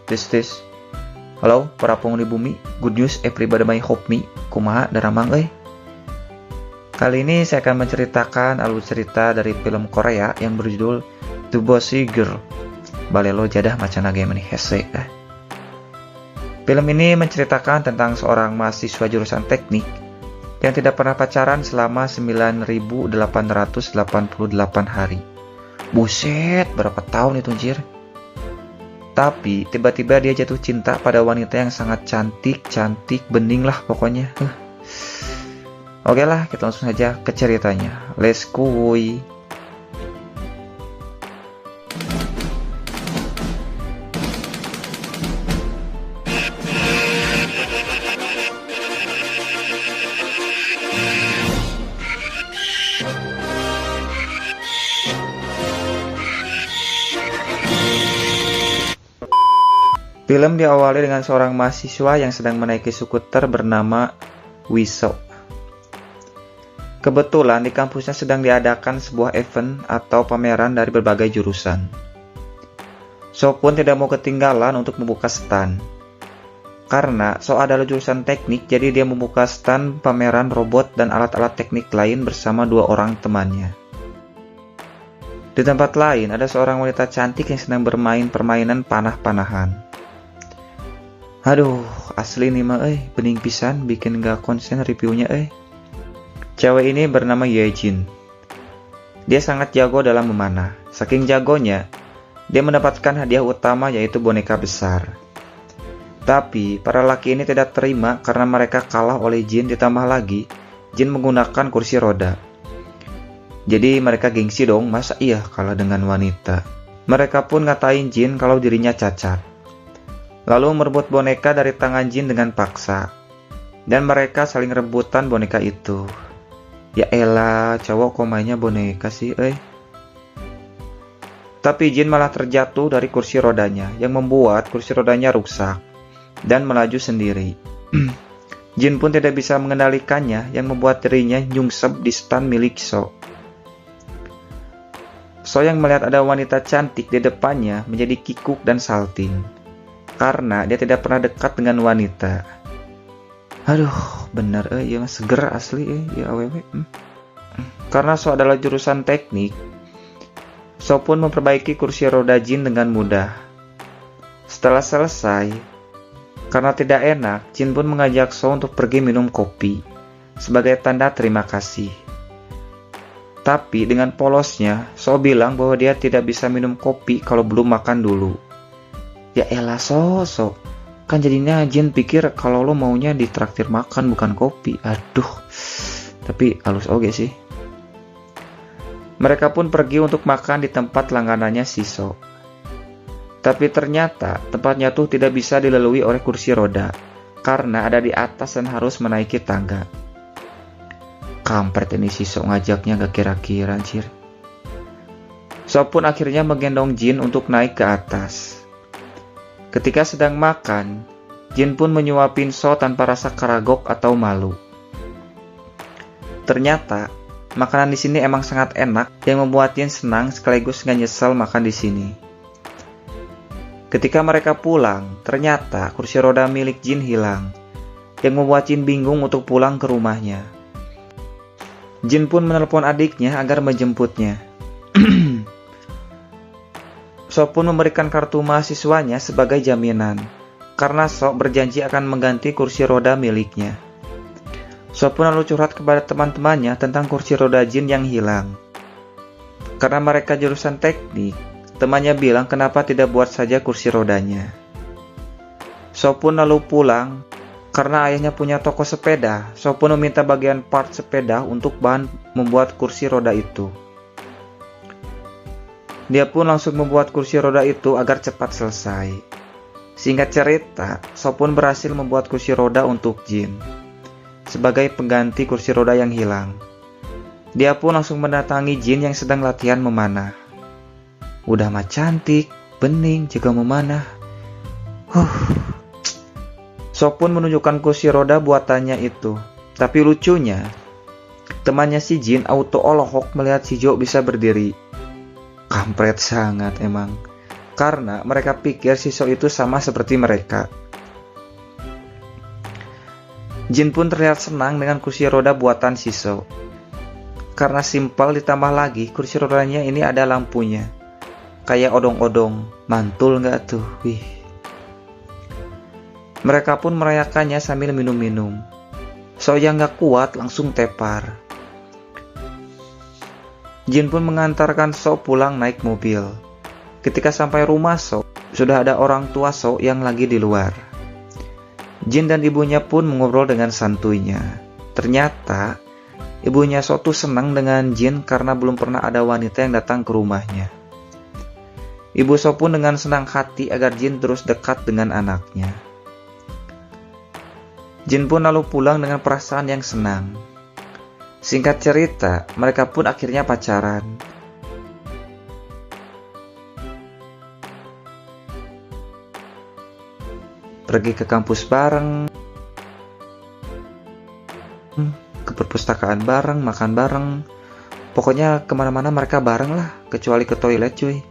Tes. Halo para penghuni bumi, good news everybody may hope me. Kumaha daramang euy. Kali ini saya akan menceritakan alur cerita dari film Korea yang berjudul The Bossy Girl. Balelo jadah macana game ini hese. Film ini menceritakan tentang seorang mahasiswa jurusan teknik yang tidak pernah pacaran selama 9.888 hari. Buset, berapa tahun itu anjir? Tapi tiba-tiba dia jatuh cinta pada wanita yang sangat cantik, bening lah pokoknya. Oke lah, kita langsung saja ke ceritanya. Let's go. Film diawali dengan seorang mahasiswa yang sedang menaiki skuter bernama Wiso. Kebetulan di kampusnya sedang diadakan sebuah event atau pameran dari berbagai jurusan. So pun tidak mau ketinggalan untuk membuka stand. Karena So adalah jurusan teknik, jadi dia membuka stand pameran robot dan alat-alat teknik lain bersama dua orang temannya. Di tempat lain ada seorang wanita cantik yang sedang bermain permainan panah-panahan. Aduh, asli nih mah bening pisan bikin gak konsen reviewnya Cewek ini bernama Yejin. Dia sangat jago dalam memanah. Saking jagonya, dia mendapatkan hadiah utama yaitu boneka besar. Tapi, para laki ini tidak terima karena mereka kalah oleh Jin, ditambah lagi Jin menggunakan kursi roda. Jadi mereka gengsi dong, masa iya kalah dengan wanita. Mereka pun ngatain Jin kalau dirinya cacat. Lalu merebut boneka dari tangan Jin dengan paksa. Dan mereka saling rebutan boneka itu. Ya elah, cowok kok mainnya boneka sih, Tapi Jin malah terjatuh dari kursi rodanya, yang membuat kursi rodanya rusak dan melaju sendiri. Jin pun tidak bisa mengendalikannya, yang membuat dirinya nyungsep di stand milik So. So yang melihat ada wanita cantik di depannya menjadi kikuk dan salting. Karena dia tidak pernah dekat dengan wanita. Aduh, bener ya seger asli ya awewe. Karena So adalah jurusan teknik, So pun memperbaiki kursi roda Jin dengan mudah. Setelah selesai, karena tidak enak, Jin pun mengajak So untuk pergi minum kopi sebagai tanda terima kasih. Tapi dengan polosnya, So bilang bahwa dia tidak bisa minum kopi kalau belum makan dulu. Ya elah So, kan jadinya Jin pikir kalau lo maunya ditraktir makan bukan kopi. Aduh, tapi halus oge sih. Mereka pun pergi untuk makan di tempat langganannya si So. Tapi ternyata tempatnya tuh tidak bisa dilalui oleh kursi roda karena ada di atas dan harus menaiki tangga. Kampret ini si So ngajaknya gak kira-kira anjir. So pun akhirnya menggendong Jin untuk naik ke atas. Ketika sedang makan, Jin pun menyuapin So tanpa rasa karagok atau malu. Ternyata, makanan di sini emang sangat enak yang membuat Jin senang sekaligus gak nyesel makan di sini. Ketika mereka pulang, ternyata kursi roda milik Jin hilang, yang membuat Jin bingung untuk pulang ke rumahnya. Jin pun menelpon adiknya agar menjemputnya. So pun memberikan kartu mahasiswanya sebagai jaminan, karena So berjanji akan mengganti kursi roda miliknya. So pun lalu curhat kepada teman-temannya tentang kursi roda Jin yang hilang. Karena mereka jurusan teknik, temannya bilang kenapa tidak buat saja kursi rodanya. So pun lalu pulang, karena ayahnya punya toko sepeda. So pun meminta bagian part sepeda untuk bahan membuat kursi roda itu. Dia pun langsung membuat kursi roda itu agar cepat selesai. Singkat cerita, So pun berhasil membuat kursi roda untuk Jin sebagai pengganti kursi roda yang hilang. Dia pun langsung mendatangi Jin yang sedang latihan memanah. Udah mah cantik, bening, juga memanah. So pun menunjukkan kursi roda buatannya itu. Tapi lucunya, temannya si Jin auto olohok melihat si Jo bisa berdiri. Kampret sangat emang. karena mereka pikir Shiso itu sama seperti mereka. Jin pun terlihat senang dengan kursi roda buatan Shiso. Karena simpel, ditambah lagi kursi rodanya ini ada lampunya. Kayak odong-odong, mantul nggak tuh? Wih. Mereka pun merayakannya sambil minum-minum. So yang nggak kuat langsung tepar. Jin pun mengantarkan So pulang naik mobil. Ketika sampai rumah So, sudah ada orang tua So yang lagi di luar. Jin dan ibunya pun mengobrol dengan santuinya. Ternyata ibunya So tuh senang dengan Jin karena belum pernah ada wanita yang datang ke rumahnya. Ibu So pun dengan senang hati agar Jin terus dekat dengan anaknya. Jin pun lalu pulang dengan perasaan yang senang. Singkat cerita, mereka pun akhirnya pacaran. Pergi ke kampus bareng, ke perpustakaan bareng, makan bareng. Pokoknya kemana-mana mereka bareng lah, kecuali ke toilet cuy.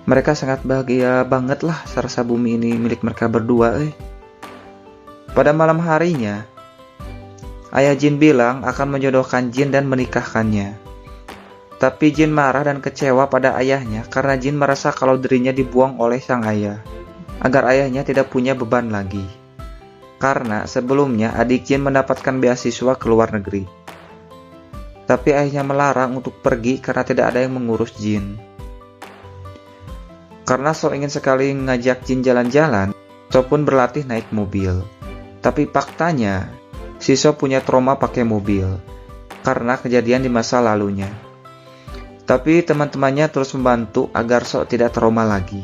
Mereka sangat bahagia banget lah serasa bumi ini milik mereka berdua. Pada malam harinya, ayah Jin bilang akan menjodohkan Jin dan menikahkannya. Tapi Jin marah dan kecewa pada ayahnya karena Jin merasa kalau dirinya dibuang oleh sang ayah, agar ayahnya tidak punya beban lagi. Karena sebelumnya adik Jin mendapatkan beasiswa ke luar negeri. Tapi ayahnya melarang untuk pergi karena tidak ada yang mengurus Jin. Karena So ingin sekali ngajak Jin jalan-jalan, So pun berlatih naik mobil. Tapi faktanya, So punya trauma pakai mobil karena kejadian di masa lalunya. Tapi teman-temannya terus membantu agar So tidak trauma lagi.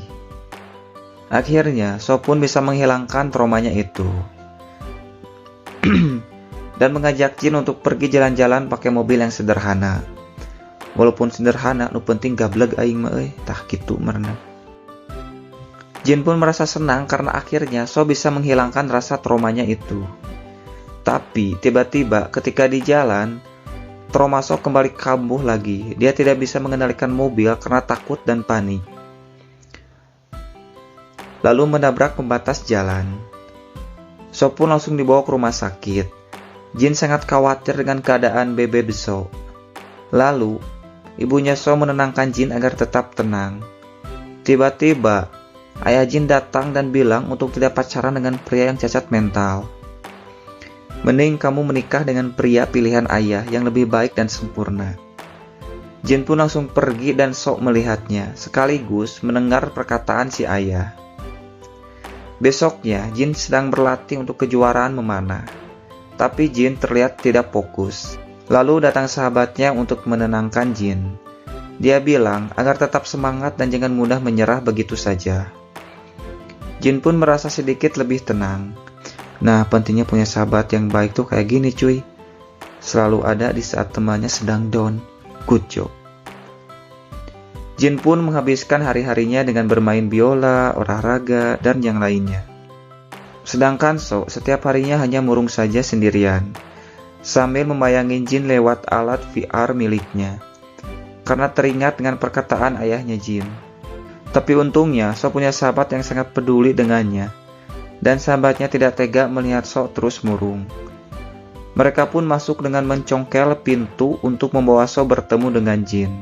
Akhirnya, So pun bisa menghilangkan traumanya itu. Dan mengajak Jin untuk pergi jalan-jalan pakai mobil yang sederhana. Walaupun sederhana, nu penting gableg aing mah tah kitu merenang. Jin pun merasa senang karena akhirnya So bisa menghilangkan rasa traumanya itu. Tapi tiba-tiba ketika di jalan, trauma So kembali kambuh lagi. Dia tidak bisa mengendalikan mobil karena takut dan panik. Lalu menabrak pembatas jalan. So pun langsung dibawa ke rumah sakit. Jin sangat khawatir dengan keadaan bebe So. Lalu, ibunya So menenangkan Jin agar tetap tenang. Tiba-tiba, ayah Jin datang dan bilang untuk tidak pacaran dengan pria yang cacat mental. Mending kamu menikah dengan pria pilihan ayah yang lebih baik dan sempurna. Jin pun langsung pergi dan So melihatnya, sekaligus mendengar perkataan si ayah. Besoknya, Jin sedang berlatih untuk kejuaraan memanah. Tapi Jin terlihat tidak fokus. Lalu datang sahabatnya untuk menenangkan Jin. Dia bilang agar tetap semangat dan jangan mudah menyerah begitu saja. Jin pun merasa sedikit lebih tenang. Nah, pentingnya punya sahabat yang baik tuh kayak gini cuy. Selalu ada di saat temannya sedang down. Good job. Jin pun menghabiskan hari-harinya dengan bermain biola, olahraga, dan yang lainnya. Sedangkan So setiap harinya hanya murung saja sendirian, sambil membayangin Jin lewat alat VR miliknya, karena teringat dengan perkataan ayahnya Jin. Tapi untungnya So punya sahabat yang sangat peduli dengannya, dan sahabatnya tidak tega melihat So terus murung. Mereka pun masuk dengan mencongkel pintu untuk membawa So bertemu dengan Jin.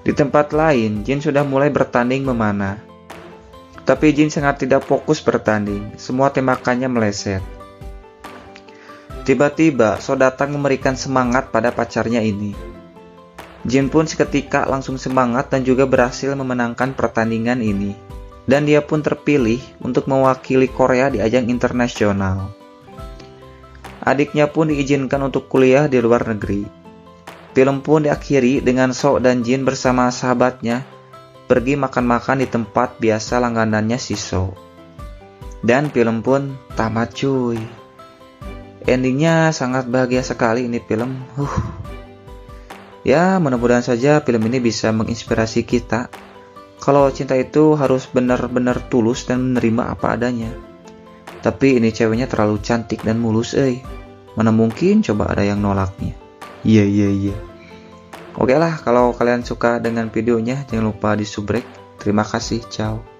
Di tempat lain, Jin sudah mulai bertanding memanah. Tapi Jin sangat tidak fokus bertanding, semua tembakannya meleset. Tiba-tiba, So datang memberikan semangat pada pacarnya ini. Jin pun seketika langsung semangat dan juga berhasil memenangkan pertandingan ini. Dan dia pun terpilih untuk mewakili Korea di ajang internasional. Adiknya pun diizinkan untuk kuliah di luar negeri. Film pun diakhiri dengan So dan Jin bersama sahabatnya pergi makan-makan di tempat biasa langganannya si So. Dan film pun tamat cuy. Endingnya sangat bahagia sekali ini film. Ya, mudah-mudahan saja film ini bisa menginspirasi kita. Kalau cinta itu harus benar-benar tulus dan menerima apa adanya. Tapi ini ceweknya terlalu cantik dan mulus Mana mungkin coba ada yang nolaknya. Iya. Oke lah, kalau kalian suka dengan videonya, jangan lupa di subrek, Terima kasih, ciao.